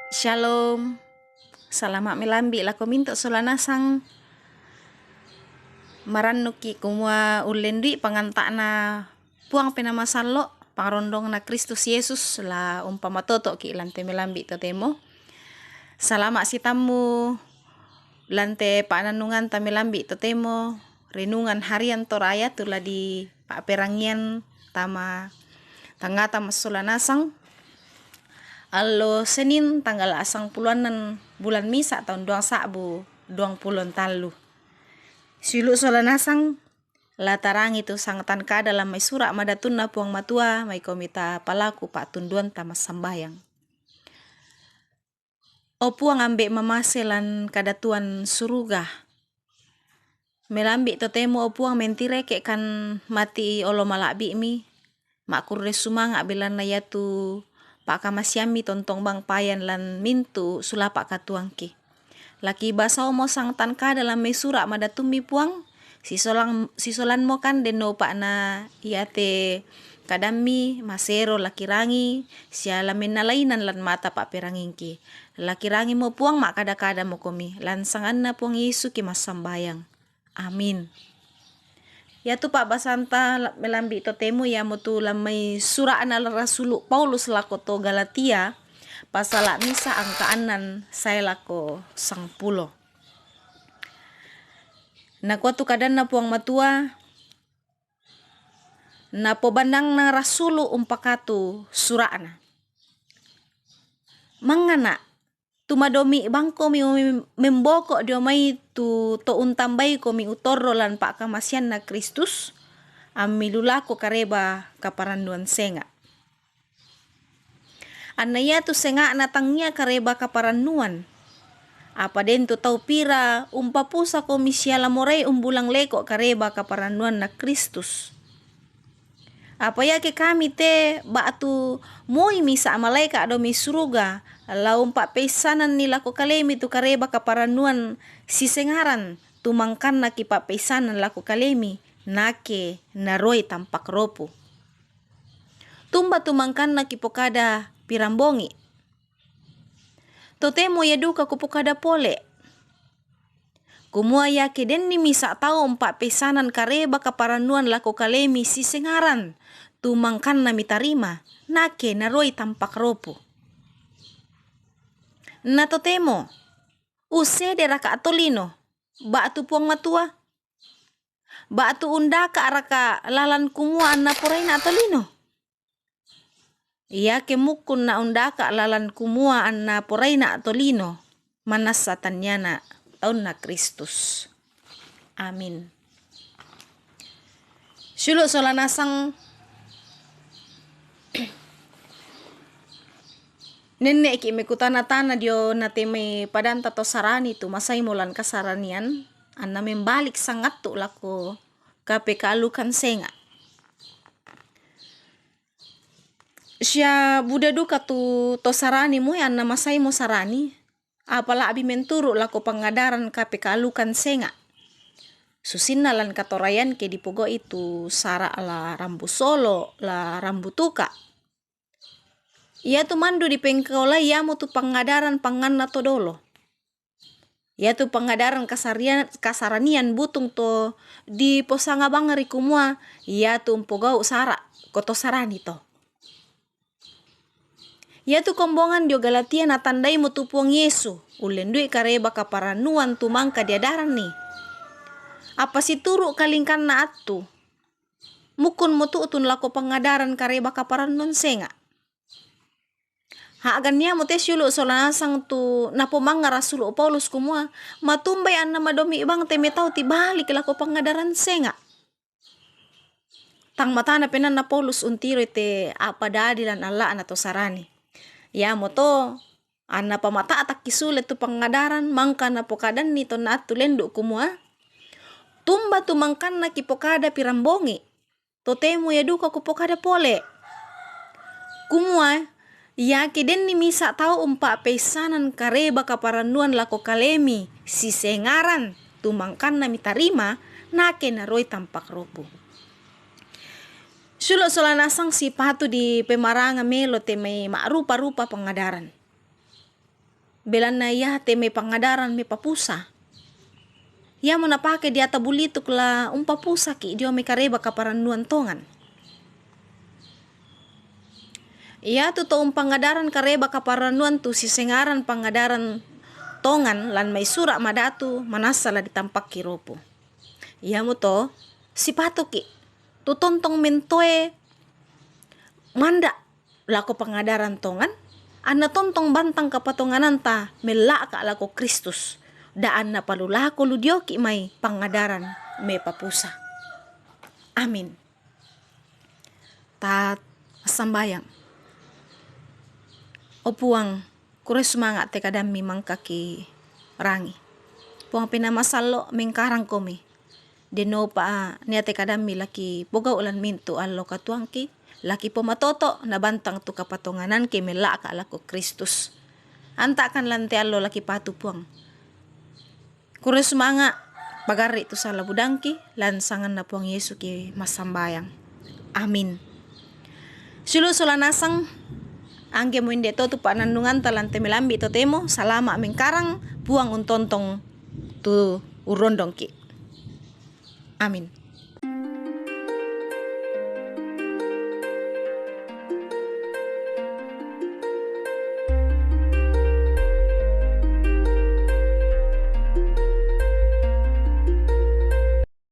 Shalom, selamat melambi la kominto solanasang marannuki kumua ulendri pangantakna puang penama sallo pangrondong na Kristus Yesus la umpama toto ki lante melambi totemo. Salamat si tamu lante pananungan ta melambi totemo renungan harian toraya tula di pak perangian tama tangata masolanasang Allo Senin tanggal 10 bulan Misa tahun 2023. Silu solanasang latarang itu sangatan ka dalam mai surak madatuna puang matua mai komita palaku pak tunduan tamas sambayang. O puang ambek mamaselan kadatuan suruga. Melambi totemo o puang mentire ke kan mati olo malabi mi. Makurre sumanga bilan na yatu pak kamasiami tontong bang payan lan mintu sulapa katuangki. Laki basa omo sang tanka dalam mesura madatumi puang sisolan mo kan deno pak na iate kadami masero laki rangi siala menalainan lan mata pak perangingki. Laki rangi mo puang mak kada mo komi lan sangan na puang Yesu ki mas sambayang. Amin. Ya tu pak basanta melambi totemu ya motu lamai surah anal rasulu Paulus lako to Galatia pasal misa angka anan saya lako sang pulo. Na kuatu kadan na puang matua na pobandang na rasulu umpakatu surah na. Mangana tumadomi bangko mi memboko dio mai tu to untambai ko mi utorro lan pak kamasian na Kristus amilulako kareba kaparanduan senga. Anaya tu senga na tangnya kareba kaparanduan. Apa den tu tau pira umpapusa ko misiala morai umbulang leko kareba kaparanduan na Kristus. Apa ya ke kami te batu moi misa malaika ado mi suruga laum pak pesanan nila ko kalemi tu kareba kaparanuan si sengaran tumangkan na ki pak pesanan lako kalemi nake naroi tampak ropo. Tumba tumangkan na ki pokada pirambongi. Totemo ya duka ko pokada pole. Kumua ya ke den ni misa tau pak pesanan kareba kaparanuan lako kalemi si sengaran tumangkan na mitarima nake naroi tampak ropo. Na totemo use de raka atolino batu puang matua batu undaka raka lalan kumua na porai na atolino. Ia kemukun na undaka lalan kumua na porai na atolino manas satanyana tahun na Kristus. Amin. Sulu solanasang nenek ki mekutana tana dio nateme padan tato sarani tu masai molan kasaranian anna membalik sangat tu lako kape kalukan senga. Sia buda duka tu to sarani mo anna masai mo sarani apala abi menturu lako pengadaran kape kalukan senga. Susinna lan katorayan ke dipogo itu sara la rambu solo la rambu tuka. Ia tu mandu di pengkola ia mo tu pengadaran panganna to dolo. Ia tu pengadaran kasaranian butung to di posanga bangari kumua ia tu umpogau sara koto sarani to. Ia tu kombongan dio Galatia na tandai mo tu puang Yesu ulendui kareba kaparanuan tu mangka diadaran ni. Apa si turu kalingkan na atu mukun mo tu utun lako pengadaran kareba kaparanuan senga. Haaganya mote syulu solanasang tu napomanga rasulu Paulus kumua matumbai anna madomi bang temetau tibalik lako pengadaran senga. Tang matana penan na Paulus untiro te apa dadilan Allah anato sarani. Ya moto anna pamata atak kisule tu pengadaran mangka na pokadan ni to na lendu kumua. Tumba tu mangkan na kipokada pirambongi. Totemu ya duka kupokada pole. Kumua ya ke den ni misa tau umpa pesanan kareba kaparanuan lako kalemi si sengaran tumangkan na mitarima nake naroi tampak ropo. Sulo solanasang si patu di pemaranga melo temai mak rupa-rupa pengadaran. belan na iya te me pangadaran me papusa. Ia mo napake dia tabulituk la papusa ki dia me kareba kaparannuan tongan. Ia tu to pangadaran kareba kaparannuan tu si sengaran pangadaran tongan lan may sura madatu manasala ditampak kiropo. Ia mo to si patuki tu tontong mentoe manda lako pangadaran tongan ana tontong bantang kapatonganan ta melaka lako Kristus daan na palulako ludyoki may pangadaran me papusa. Amin. Tat sambayang. O puang kure sumangat te kadami mangkaki rangi. Puang pinamasalo mengkarang komi. Deno pa niya te kadami laki boga ulan mintu allo katuangki. Laki pomatoto na bantang tu kapatonganan ke melaka lako Kristus. Antakan lante allo laki patu puang. Kure sumanga bagari tu sala budangki lansangan na puang Yesu ki masambayang. Amin. Sulu sulanasang angge mo inde to tu panandungan talante melambi to temo salama mengkarang puang untontong tu urondong ki. Amin.